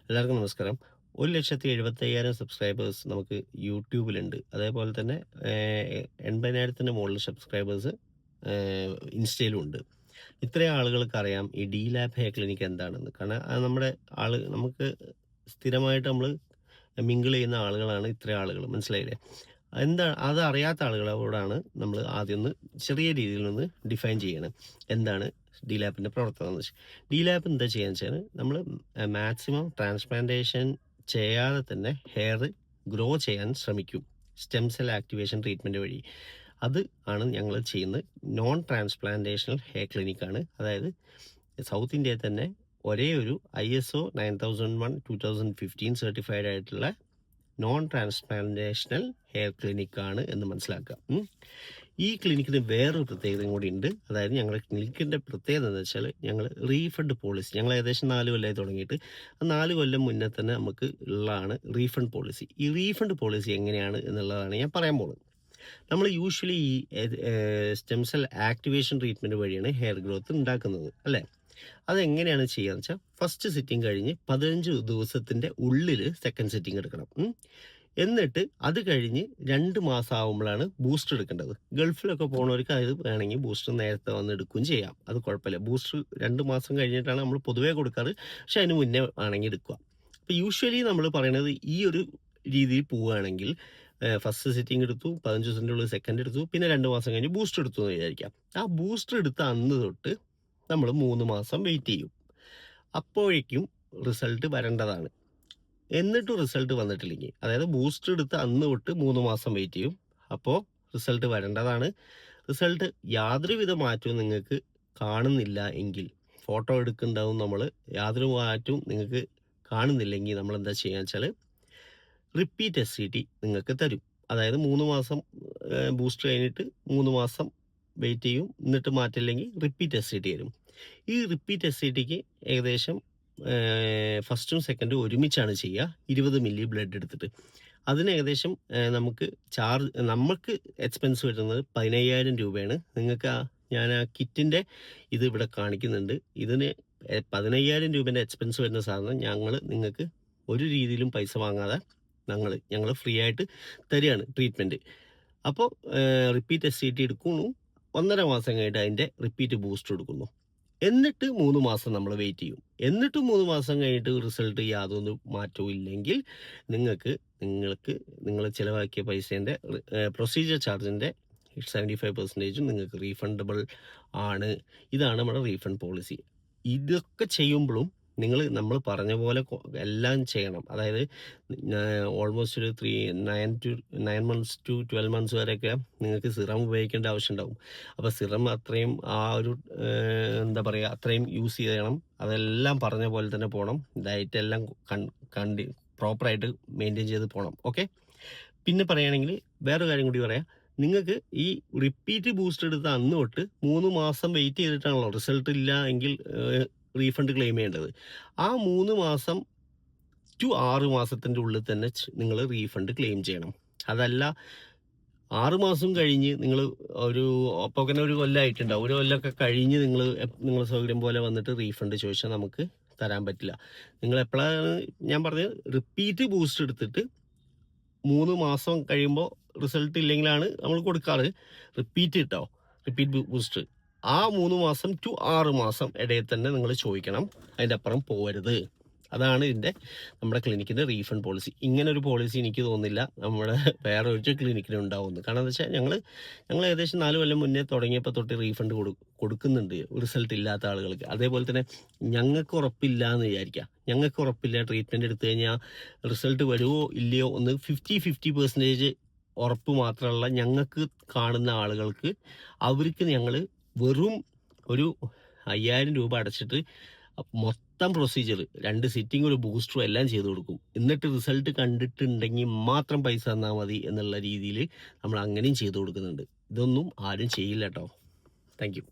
എല്ലാവർക്കും നമസ്കാരം. 1,75,000 സബ്സ്ക്രൈബേഴ്സ് നമുക്ക് യൂട്യൂബിലുണ്ട്. അതേപോലെ തന്നെ 80,000-ന് മുകളിൽ സബ്സ്ക്രൈബേഴ്സ് ഇൻസ്റ്റയിലും ഉണ്ട്. ഇത്രയും ആളുകൾക്കറിയാം ഈ ഡി ലാബ് ഹെയർ ക്ലിനിക് എന്താണെന്ന്. കാരണം അത് നമ്മുടെ നമുക്ക് സ്ഥിരമായിട്ട് നമ്മൾ മിങ്കിൾ ചെയ്യുന്ന ആളുകളാണ് ഇത്രയും ആളുകൾ. മനസ്സിലായില്ലേ? അത് അറിയാത്ത ആളുകളോടാണ് നമ്മൾ ആദ്യം ഒന്ന് ചെറിയ രീതിയിൽ ഡിഫൈൻ ചെയ്യണം. എന്താണ് ഡി ലാപ്പിൻ്റെ പ്രവർത്തനം എന്ന് വെച്ചാൽ, ഡി ലാപ്പ് എന്താ ചെയ്യുകയെന്ന് വെച്ചാൽ, നമ്മൾ മാക്സിമം ട്രാൻസ്പ്ലാന്റേഷൻ ചെയ്യാതെ തന്നെ ഹെയർ ഗ്രോ ചെയ്യാൻ ശ്രമിക്കും സ്റ്റെം സെൽ ആക്ടിവേഷൻ ട്രീറ്റ്മെൻറ്റ് വഴി. അത് ആണ് ഞങ്ങൾ ചെയ്യുന്നത്. നോൺ ട്രാൻസ്പ്ലാന്റേഷണൽ ഹെയർ ക്ലിനിക്കാണ്. അതായത് സൗത്ത് ഇന്ത്യയിൽ തന്നെ ഒരേ ഒരു ISO 9001:2015 സർട്ടിഫൈഡ് ആയിട്ടുള്ള നോൺ ട്രാൻസ്പ്ലാന്റേഷണൽ ഹെയർ ക്ലിനിക്കാണ് എന്ന് മനസ്സിലാക്കുക. ഈ ക്ലിനിക്കിന് വേറൊരു പ്രത്യേകതയും കൂടി ഉണ്ട്. അതായത് ഞങ്ങളുടെ ക്ലിനിക്കിൻ്റെ പ്രത്യേകത എന്ന് വെച്ചാൽ, ഞങ്ങൾ റീഫണ്ട് പോളിസി, ഞങ്ങൾ ഏകദേശം 4 കൊല്ലമായി തുടങ്ങിയിട്ട്, ആ 4 കൊല്ലം മുന്നേ തന്നെ നമുക്ക് ഉള്ളതാണ് റീഫണ്ട് പോളിസി. ഈ റീഫണ്ട് പോളിസി എങ്ങനെയാണ് എന്നുള്ളതാണ് ഞാൻ പറയാൻ പോകുന്നത്. നമ്മൾ യൂഷ്വലി ഈ സ്റ്റെം സെൽ ആക്ടിവേഷൻ ട്രീറ്റ്മെൻറ്റ് വഴിയാണ് ഹെയർ ഗ്രോത്ത് ഉണ്ടാക്കുന്നത്, അല്ലേ? അതെങ്ങനെയാണ് ചെയ്യുകയെന്ന് വെച്ചാൽ, ഫസ്റ്റ് സിറ്റിംഗ് കഴിഞ്ഞ് 15 ദിവസത്തിൻ്റെ ഉള്ളിൽ സെക്കൻഡ് സിറ്റിംഗ് എടുക്കണം. എന്നിട്ട് അത് കഴിഞ്ഞ് 2 മാസം ആകുമ്പോഴാണ് ബൂസ്റ്റർ എടുക്കേണ്ടത്. ഗൾഫിലൊക്കെ പോകുന്നവർക്ക് അത് വേണമെങ്കിൽ ബൂസ്റ്റർ നേരത്തെ വന്ന് എടുക്കുകയും ചെയ്യാം, അത് കുഴപ്പമില്ല. ബൂസ്റ്റർ 2 മാസം കഴിഞ്ഞിട്ടാണ് നമ്മൾ പൊതുവേ കൊടുക്കാറ്, പക്ഷെ അതിന് മുന്നേ ആണെങ്കിൽ എടുക്കുക. അപ്പോൾ യൂഷ്വലി നമ്മൾ പറയണത്, ഈ ഒരു രീതിയിൽ പോവുകയാണെങ്കിൽ ഫസ്റ്റ് സിറ്റിംഗ് എടുത്തു, 15 ദിവസത്തിൻ്റെ ഉള്ളിൽ സെക്കൻഡ് എടുത്തു, പിന്നെ 2 മാസം കഴിഞ്ഞ് ബൂസ്റ്റർ എടുത്തു എന്ന് വിചാരിക്കാം. ആ ബൂസ്റ്റർ എടുത്ത അന്ന് തൊട്ട് നമ്മൾ 3 മാസം വെയിറ്റ് ചെയ്യും. അപ്പോഴേക്കും റിസൾട്ട് വരേണ്ടതാണ്. എന്നിട്ട് റിസൾട്ട് വന്നിട്ടില്ലെങ്കിൽ, അതായത് ബൂസ്റ്റർ എടുത്ത് അന്ന് തൊട്ട് 3 മാസം വെയിറ്റ് ചെയ്യും. അപ്പോൾ റിസൾട്ട് വരേണ്ടതാണ്. റിസൾട്ട് യാതൊരുവിധ മാറ്റവും നിങ്ങൾക്ക് കാണുന്നില്ല എങ്കിൽ, ഫോട്ടോ എടുക്കുന്നുണ്ടാവും നമ്മൾ, യാതൊരു മാറ്റവും നിങ്ങൾക്ക് കാണുന്നില്ലെങ്കിൽ നമ്മൾ എന്താ ചെയ്യുക വെച്ചാൽ, റിപ്പീറ്റ് SCT നിങ്ങൾക്ക് തരും. അതായത് 3 മാസം ബൂസ്റ്റർ കഴിഞ്ഞിട്ട് 3 മാസം വെയിറ്റ് ചെയ്യും. എന്നിട്ട് മാറ്റില്ലെങ്കിൽ റിപ്പീറ്റ് SCT തരും. ഈ റിപ്പീറ്റ് SCTക്ക് ഏകദേശം ഫസ്റ്റും സെക്കൻഡും ഒരുമിച്ചാണ് ചെയ്യുക, 20 മില്ലി ബ്ലഡ് എടുത്തിട്ട്. അതിന് ഏകദേശം നമുക്ക് എക്സ്പെൻസ് വരുന്നത് 15,000 രൂപയാണ്. നിങ്ങൾക്ക് ഞാൻ ആ കിറ്റിൻ്റെ ഇത് ഇവിടെ കാണിക്കുന്നുണ്ട്. ഇതിന് 15,000 രൂപേൻ്റെ എക്സ്പെൻസ് വരുന്ന സാധനം ഞങ്ങൾ നിങ്ങൾക്ക് ഒരു രീതിയിലും പൈസ വാങ്ങാതെ ഞങ്ങൾ ഫ്രീ ആയിട്ട് തരികയാണ് ട്രീറ്റ്മെൻറ്റ്. അപ്പോൾ റിപ്പീറ്റ് SCT എടുക്കുന്നു, 1.5 മാസം കഴിഞ്ഞിട്ട് അതിൻ്റെ റിപ്പീറ്റ് ബൂസ്റ്റർ എടുക്കുന്നു. എന്നിട്ട് 3 മാസം നമ്മൾ വെയിറ്റ് ചെയ്യും. എന്നിട്ട് 3 മാസം കഴിഞ്ഞിട്ട് റിസൾട്ട് യാതൊരു മാറ്റവും ഇല്ലെങ്കിൽ നിങ്ങൾ ചിലവാക്കിയ പൈസേൻ്റെ പ്രൊസീജിയർ ചാർജിൻ്റെ 75% നിങ്ങൾക്ക് റീഫണ്ടബിൾ ആണ്. ഇതാണ് നമ്മുടെ റീഫണ്ട് പോളിസി. ഇതൊക്കെ ചെയ്യുമ്പോഴും നമ്മൾ പറഞ്ഞ പോലെ എല്ലാം ചെയ്യണം. അതായത് ഓൾമോസ്റ്റ് ഒരു 9 months to 12 months വരെയൊക്കെ നിങ്ങൾക്ക് സിറം ഉപയോഗിക്കേണ്ട ആവശ്യമുണ്ടാവും. അപ്പോൾ സിറം അത്രയും എന്താ പറയുക, അത്രയും യൂസ് ചെയ്യണം. അതെല്ലാം പറഞ്ഞ പോലെ തന്നെ പോകണം. ഡയറ്റ് എല്ലാം പ്രോപ്പറായിട്ട് മെയിൻറ്റെയിൻ ചെയ്ത് പോകണം. ഓക്കെ. പിന്നെ പറയുകയാണെങ്കിൽ വേറൊരു കാര്യം കൂടി പറയാം. നിങ്ങൾക്ക് ഈ റിപ്പീറ്റ് ബൂസ്റ്റർ എടുത്ത അന്ന് തൊട്ട് 3 മാസം വെയിറ്റ് ചെയ്തിട്ടാണല്ലോ റിസൾട്ട് ഇല്ല എങ്കിൽ റീഫണ്ട് ക്ലെയിം ചെയ്യേണ്ടത്. ആ 3 മാസം ടു 6 മാസത്തിൻ്റെ ഉള്ളിൽ തന്നെ നിങ്ങൾ റീഫണ്ട് ക്ലെയിം ചെയ്യണം. അതല്ല 6 മാസം കഴിഞ്ഞ് നിങ്ങൾ അപ്പോൾ തന്നെ ഒരു കൊല്ലമായിട്ടുണ്ടാവും, ഒരു കൊല്ലമൊക്കെ കഴിഞ്ഞ് നിങ്ങൾ സൗകര്യം പോലെ വന്നിട്ട് റീഫണ്ട് ചോദിച്ചാൽ നമുക്ക് തരാൻ പറ്റില്ല. നിങ്ങൾ എപ്പോഴാണ് ഞാൻ പറഞ്ഞത്, റിപ്പീറ്റ് ബൂസ്റ്റർ എടുത്തിട്ട് 3 മാസം കഴിയുമ്പോൾ റിസൾട്ട് ഇല്ലെങ്കിലാണ് നമ്മൾ കൊടുക്കാറ്. റിപ്പീറ്റ് ബൂസ്റ്റർ ആ 3 മാസം ടു 6 മാസം ഇടയിൽ തന്നെ നിങ്ങൾ ചോദിക്കണം. അതിൻ്റെ അപ്പുറം പോകരുത്. അതാണ് നമ്മുടെ ക്ലിനിക്കിൻ്റെ റീഫണ്ട് പോളിസി. ഇങ്ങനൊരു പോളിസി എനിക്ക് തോന്നുന്നില്ല നമ്മുടെ വേറെ ഒരു ക്ലിനിക്കിനും ഉണ്ടാവുമെന്ന്. കാരണം എന്താ വെച്ചാൽ, ഞങ്ങൾ ഏകദേശം 4 കൊല്ലം മുന്നേ തുടങ്ങിയപ്പോൾ തൊട്ട് റീഫണ്ട് കൊടുക്കുന്നുണ്ട് റിസൾട്ട് ഇല്ലാത്ത ആളുകൾക്ക്. അതേപോലെ തന്നെ ഞങ്ങൾക്ക് ഉറപ്പില്ല എന്ന് വിചാരിക്കുക. ഞങ്ങൾക്ക് ഉറപ്പില്ല, ട്രീറ്റ്മെൻറ്റ് എടുത്തു കഴിഞ്ഞാൽ റിസൾട്ട് വരുമോ ഇല്ലയോ ഒന്ന് 50% ഉറപ്പ് മാത്രമല്ല, ഞങ്ങൾക്ക് കാണുന്ന ആളുകൾക്ക് അവർക്ക് ഞങ്ങൾ വെറും ഒരു 5,000 രൂപ അടച്ചിട്ട് മൊത്തം പ്രൊസീജിയർ, 2 സിറ്റിംഗ്, ഒരു ബൂസ്റ്ററും എല്ലാം ചെയ്ത് കൊടുക്കും. എന്നിട്ട് റിസൾട്ട് കണ്ടിട്ടുണ്ടെങ്കിൽ മാത്രം പൈസ തന്നാൽ മതി എന്നുള്ള രീതിയിൽ നമ്മൾ അങ്ങനെയും ചെയ്ത് കൊടുക്കുന്നുണ്ട്. ഇതൊന്നും ആരും ചെയ്യില്ല കേട്ടോ. Thank you.